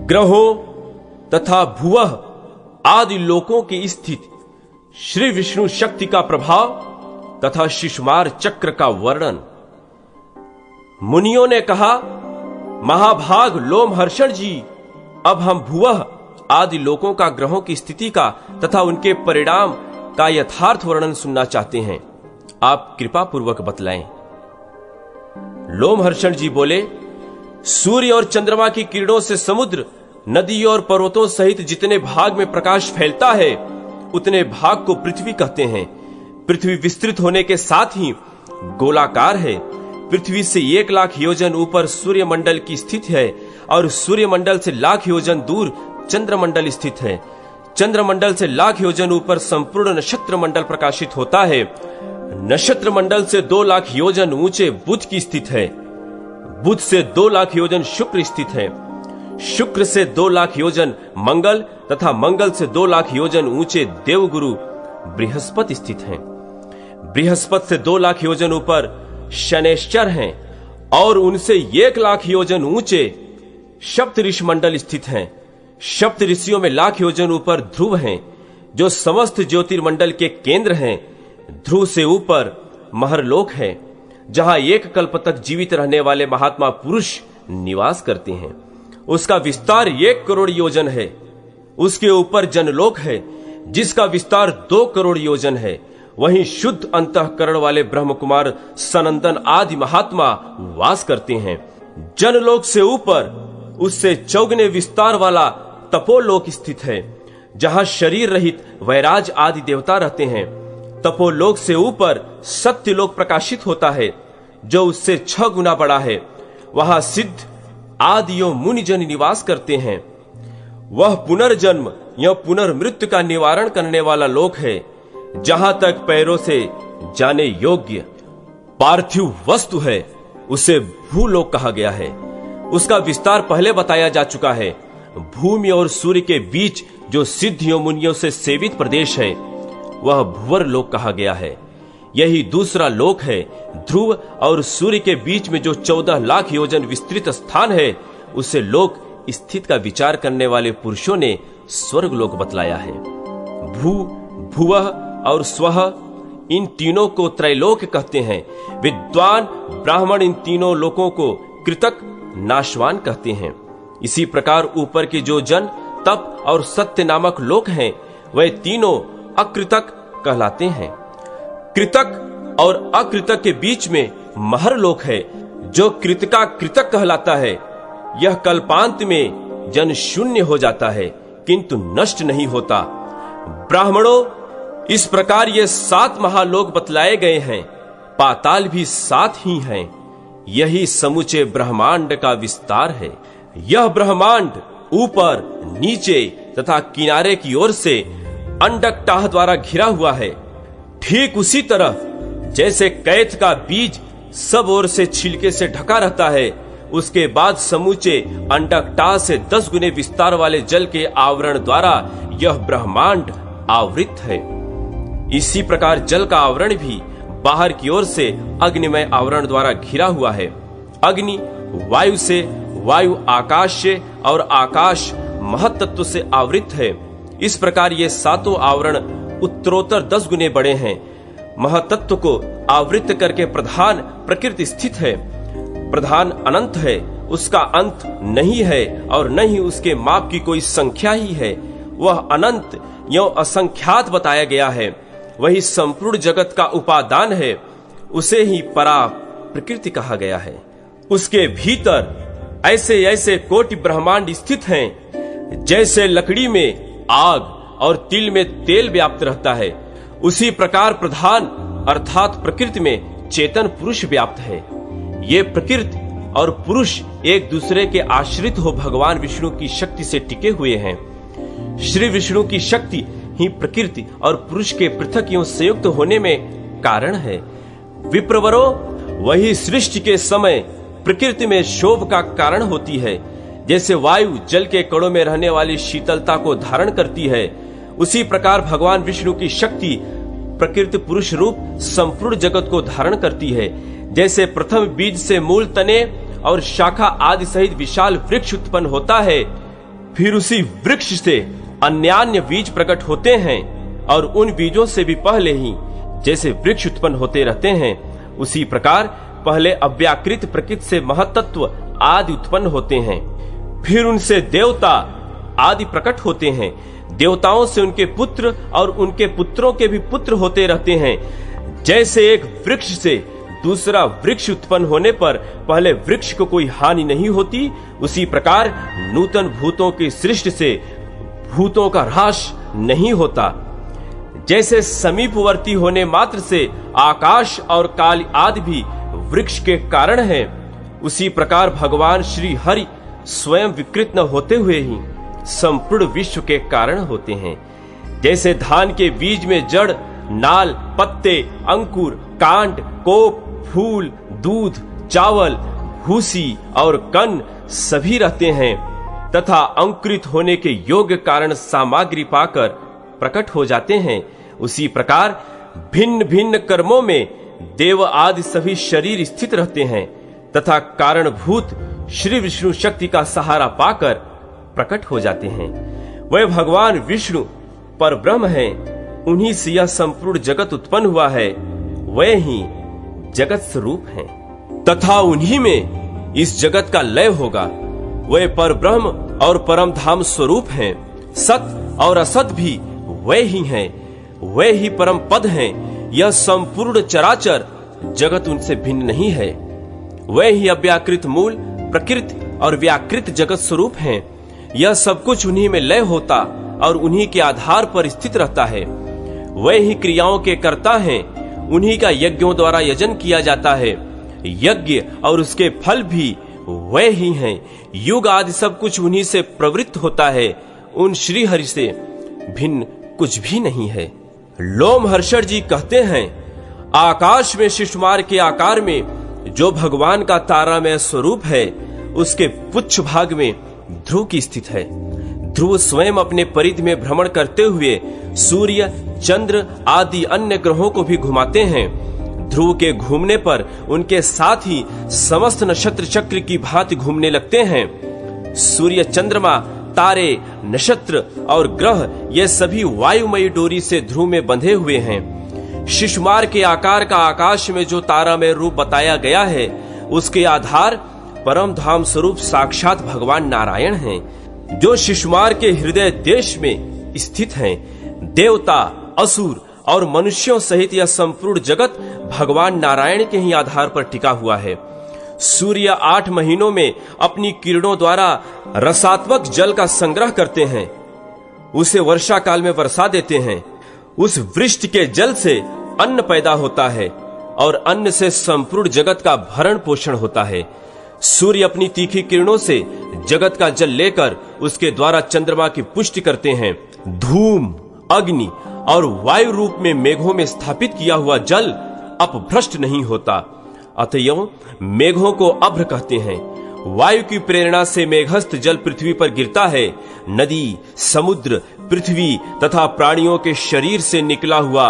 ग्रहों तथा भुवः आदि लोकों की स्थिति, श्री विष्णु शक्ति का प्रभाव तथा शिशुमार चक्र का वर्णन। मुनियों ने कहा, महाभाग लोमहर्षण जी, अब हम भुवः आदि लोकों का ग्रहों की स्थिति का तथा उनके परिणाम का यथार्थ वर्णन सुनना चाहते हैं, आप कृपा पूर्वक बतलाएं। लोमहर्षण जी बोले, सूर्य और चंद्रमा की किरणों से समुद्र, नदी और पर्वतों सहित जितने भाग में प्रकाश फैलता है उतने भाग को पृथ्वी कहते हैं। पृथ्वी विस्तृत होने के साथ ही गोलाकार है। पृथ्वी से 1,00,000 योजन ऊपर सूर्यमंडल की स्थित है और सूर्यमंडल से 1,00,000 योजन दूर चंद्रमंडल स्थित है। चंद्रमंडल से 1,00,000 योजन ऊपर संपूर्ण नक्षत्र मंडल प्रकाशित होता है। नक्षत्र मंडल से 2,00,000 योजन ऊंचे बुध की स्थित है। बुध से 2,00,000 योजन शुक्र स्थित है। शुक्र से 2,00,000 योजन मंगल तथा मंगल से 2,00,000 योजन ऊंचे देवगुरु बृहस्पति स्थित हैं। बृहस्पति से 2,00,000 योजन ऊपर शनैश्चर हैं और उनसे 1,00,000 योजन ऊंचे सप्त ऋषि मंडल स्थित हैं। सप्त ऋषियों में 1,00,000 योजन ऊपर ध्रुव हैं, जो समस्त ज्योतिर्मंडल के केंद्र हैं। ध्रुव से ऊपर महरलोक है, जहां 1 कल्प तक जीवित रहने वाले महात्मा पुरुष निवास करते हैं। उसका विस्तार 1 करोड़ योजन है। उसके ऊपर जनलोक है, जिसका विस्तार 2 करोड़ योजन है। वहीं शुद्ध अंतःकरण वाले ब्रह्म कुमार सनंदन आदि महात्मा वास करते हैं। जनलोक से ऊपर उससे चौगुने विस्तार वाला तपोलोक स्थित है, जहां शरीर रहित वैराज आदि देवता रहते हैं। तपोलोक से ऊपर सत्यलोक प्रकाशित होता है, जो उससे 6 गुना बड़ा है। वहां सिद्ध आदियों मुनिजन निवास करते हैं। वह पुनर्जन्म या पुनर्मृत्यु का निवारण करने वाला लोक है, जहां तक पैरों से जाने योग्य पार्थिव वस्तु है उसे भूलोक कहा गया है। उसका विस्तार पहले बताया जा चुका है। भूमि और सूर्य के बीच जो सिद्धियों मुनियों से सेवित प्रदेश है, वह भुवर लोक कहा गया है। यही दूसरा लोक है। ध्रुव और सूर्य के बीच में जो 14,00,000 योजन विस्तृत स्थान है, उसे लोक स्थित का विचार करने वाले पुरुषों ने स्वर्ग लोक बतलाया है। भू, भुवः और स्वः, इन तीनों को त्रैलोक कहते हैं। विद्वान ब्राह्मण इन तीनों लोकों को कृतक, नाशवान कहते हैं। इसी प्रकार ऊपर के जो जन, तप और सत्य नामक लोक हैं, वे तीनों अकृतक कहलाते हैं। कृतक और अकृतक के बीच में महरलोक है, जो कृतका कृतक कहलाता है। यह कल्पांत में जन शून्य हो जाता है, किंतु नष्ट नहीं होता। ब्राह्मणों, इस प्रकार ये 7 महालोक बतलाए गए हैं। पाताल भी 7 ही हैं। यही समूचे ब्रह्मांड का विस्तार है। यह ब्रह्मांड ऊपर, नीचे तथा किनारे की ओर से अंडकटाह द्वारा घिरा हुआ है। ठीक उसी तरह जैसे कैथ का बीज सब ओर से छिलके से ढका रहता है, उसके बाद समूचे अंडकटाह से 10 गुने विस्तार वाले जल के आवरण द्वारा यह ब्रह्मांड आवृत है। इसी प्रकार जल का आवरण भी बाहर की ओर से अग्निमय आवरण द्वारा घिरा हुआ है। अग्नि वायु से, वायु आकाश से और आकाश महत्तत्व से आवृत है। इस प्रकार ये 7 आवरण उत्तरोत्तर 10 गुने बड़े हैं। महत्तत्व को आवृत करके प्रधान प्रकृति स्थित है। प्रधान अनंत है, उसका अंत नहीं है और न ही उसके माप की कोई संख्या ही है। वह अनंत यों असंख्यात बताया गया है। वही संपूर्ण जगत का उपादान है। उसे ही परा प्रकृति कहा गया है। उसके भीतर ऐसे ऐसे कोटि ब्रह्मांड स्थित हैं, जैसे लकड़ी में आग और तिल में तेल व्याप्त रहता है। उसी प्रकार प्रधान अर्थात प्रकृति में चेतन पुरुष व्याप्त है। ये प्रकृति और पुरुष एक दूसरे के आश्रित हो भगवान विष्णु की शक्ति से टिके हुए हैं। श्री विष्णु की शक्ति ही प्रकृति और पुरुष के पृथक एवं संयुक्त होने में कारण है। विप्रवरो, वही सृष्टि के समय प्रकृति में शोभ का कारण होती है। जैसे वायु जल के कणों में रहने वाली शीतलता को धारण करती है, उसी प्रकार भगवान विष्णु की शक्ति प्रकृति पुरुष रूप संपूर्ण जगत को धारण करती है। जैसे प्रथम बीज से मूल, तने और शाखा आदि सहित विशाल वृक्ष उत्पन्न होता है, फिर उसी वृक्ष से अन्यान्य बीज प्रकट होते हैं और उन बीजों से भी पहले ही जैसे वृक्ष उत्पन्न होते रहते हैं, उसी प्रकार पहले अव्याकृत प्रकृति से महतत्व आदि उत्पन्न होते हैं। फिर उनसे देवता आदि प्रकट होते हैं। देवताओं से उनके पुत्र और उनके पुत्रों के भी पुत्र होते रहते हैं। जैसे एक वृक्ष से दूसरा वृक्ष उत्पन्न होने पर पहले वृक्ष को कोई हानि नहीं होती, उसी प्रकार नूतन भूतों की सृष्टि से भूतों का ह्रास नहीं होता। जैसे समीपवर्ती होने मात्र से आकाश और काल आदि भी वृक्ष के कारण है, उसी प्रकार भगवान श्री हरि स्वयं विकृत न होते हुए ही संपूर्ण विश्व के कारण होते हैं। जैसे धान के बीज में जड़, नाल, पत्ते, अंकुर, कांड, कोप, फूल, दूध, चावल, भूसी और कण सभी रहते हैं तथा अंकुरित होने के योग्य कारण सामग्री पाकर प्रकट हो जाते हैं, उसी प्रकार भिन्न भिन्न कर्मों में देव आदि सभी शरीर स्थित रहते हैं तथा कारणभूत श्री विष्णु शक्ति का सहारा पाकर प्रकट हो जाते हैं। वह भगवान विष्णु पर ब्रह्म है, उन्हीं से यह संपूर्ण जगत उत्पन्न हुआ है, वह ही जगत स्वरूप है तथा उन्हीं में इस जगत का लय होगा। वह पर ब्रह्म और परम धाम स्वरूप है। सत और असत भी वह ही है, वह ही परम पद है। यह संपूर्ण चराचर जगत उनसे भिन्न नहीं है। वह ही अव्याकृत मूल, प्रकृति और व्याकृत जगत स्वरूप है। यह सब कुछ उन्हीं में लय होता और उन्हीं के आधार पर स्थित रहता है। वह ही क्रियाओं के कर्ता हैं, उन्हीं का यज्ञों द्वारा यजन किया जाता है। यज्ञ और उसके फल भी वह ही हैं। युग आदि सब कुछ उन्हीं से प्रवृत्त होता है। उन श्री हरि से भिन्न कुछ भी नहीं है। लोमहर्षण जी कहते हैं, आकाश में शिशुमार के आकार में जो भगवान का तारामय स्वरूप है, उसके पुच्छ भाग में ध्रुव की स्थित है। ध्रुव स्वयं अपने परिधि में भ्रमण करते हुए सूर्य, चंद्र आदि अन्य ग्रहों को भी घुमाते हैं। ध्रुव के घूमने पर उनके साथ ही समस्त नक्षत्र चक्र की भांति घूमने लगते हैं। सूर्य, चंद्रमा, तारे, नक्षत्र और ग्रह ये सभी वायुमयी डोरी से ध्रुव में बंधे हुए हैं। शिशुमार के आकार का आकाश में जो तारामय रूप बताया गया है, उसके आधार परम धाम स्वरूप साक्षात भगवान नारायण हैं, जो शिशुमार के हृदय देश में स्थित हैं। देवता, असुर और मनुष्यों सहित यह संपूर्ण जगत भगवान नारायण के ही आधार पर टिका हुआ है। सूर्य 8 महीनों में अपनी किरणों द्वारा रसात्मक जल का संग्रह करते हैं, उसे वर्षा काल में बरसा देते हैं। उस वृष्टि के जल से अन्न पैदा होता है और अन्न से संपूर्ण जगत का भरण पोषण होता है। सूर्य अपनी तीखी किरणों से जगत का जल लेकर उसके द्वारा चंद्रमा की पुष्टि करते हैं। धूम, अग्नि और वायु रूप में मेघों में स्थापित किया हुआ जल अपभ्रष्ट नहीं होता, अतएव मेघों को अभ्र कहते हैं। वायु की प्रेरणा से मेघस्थ जल पृथ्वी पर गिरता है। नदी, समुद्र, पृथ्वी तथा प्राणियों के शरीर से निकला हुआ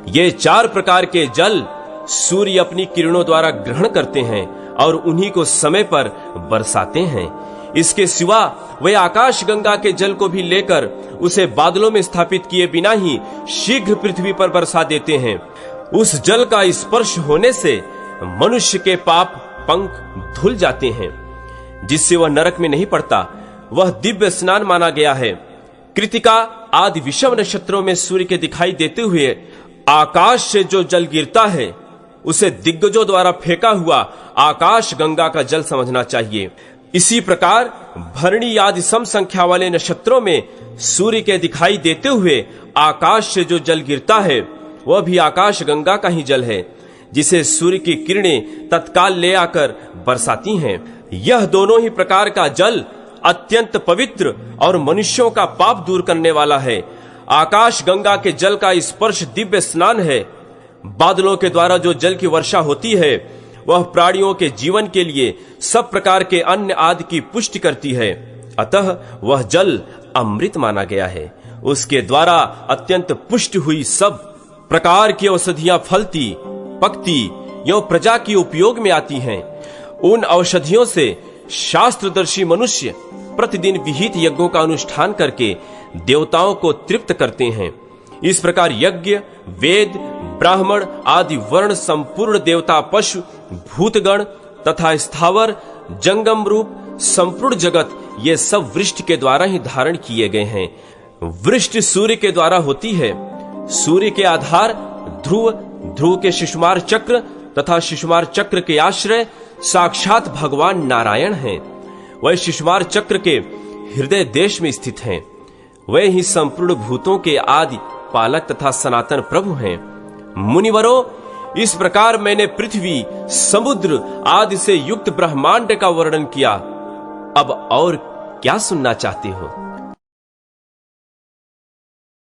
ये 4 प्रकार के जल सूर्य अपनी किरणों द्वारा ग्रहण करते हैं और उन्हीं को समय पर बरसाते हैं। इसके सिवा वे आकाश गंगा के जल को भी लेकर उसे बादलों में स्थापित किए बिना ही शीघ्र पृथ्वी पर बरसा देते हैं। उस जल का स्पर्श होने से मनुष्य के पाप पंख धुल जाते हैं, जिससे वह नरक में नहीं पड़ता। वह दिव्य स्नान माना गया है। कृतिका आदि विषम नक्षत्रों में सूर्य के दिखाई देते हुए आकाश से जो जल गिरता है, उसे दिग्गजों द्वारा फेंका हुआ आकाश गंगा का जल समझना चाहिए। इसी प्रकार भरणी आदि सम संख्या वाले नक्षत्रों में सूर्य के दिखाई देते हुए आकाश से जो जल गिरता है, वह भी आकाश गंगा का ही जल है, जिसे सूर्य की किरणें तत्काल ले आकर बरसाती हैं। यह दोनों ही प्रकार का जल अत्यंत पवित्र और मनुष्यों का पाप दूर करने वाला है। आकाश गंगा के जल का स्पर्श दिव्य स्नान है। बादलों के द्वारा जो जल की वर्षा होती है, वह प्राणियों के जीवन के लिए सब प्रकार के अन्न आदि की पुष्टि करती है, अतः वह जल अमृत माना गया है। उसके द्वारा अत्यंत पुष्ट हुई सब प्रकार की औषधियां फलती, पकती एवं प्रजा की उपयोग में आती हैं। उन औषधियों से शास्त्रदर्शी मनुष्य प्रतिदिन विहित यज्ञों का अनुष्ठान करके देवताओं को तृप्त करते हैं। इस प्रकार यज्ञ, वेद, ब्राह्मण आदि वर्ण संपूर्ण देवता, पशु, भूतगण तथा स्थावर, जंगम रूप संपूर्ण जगत, ये सब वृष्टि के द्वारा ही धारण किए गए हैं। वृष्टि सूर्य के द्वारा होती है। सूर्य के आधार ध्रुव, ध्रुव के शिशुमार चक्र तथा शिशुमार चक्र के आश्रय साक्षात भगवान नारायण हैं। वह शिशुमार चक्र के हृदय देश में स्थित हैं। वे ही संपूर्ण भूतों के आदि पालक तथा सनातन प्रभु हैं। मुनिवरों, इस प्रकार मैंने पृथ्वी, समुद्र आदि से युक्त ब्रह्मांड का वर्णन किया। अब और क्या सुनना चाहते हो?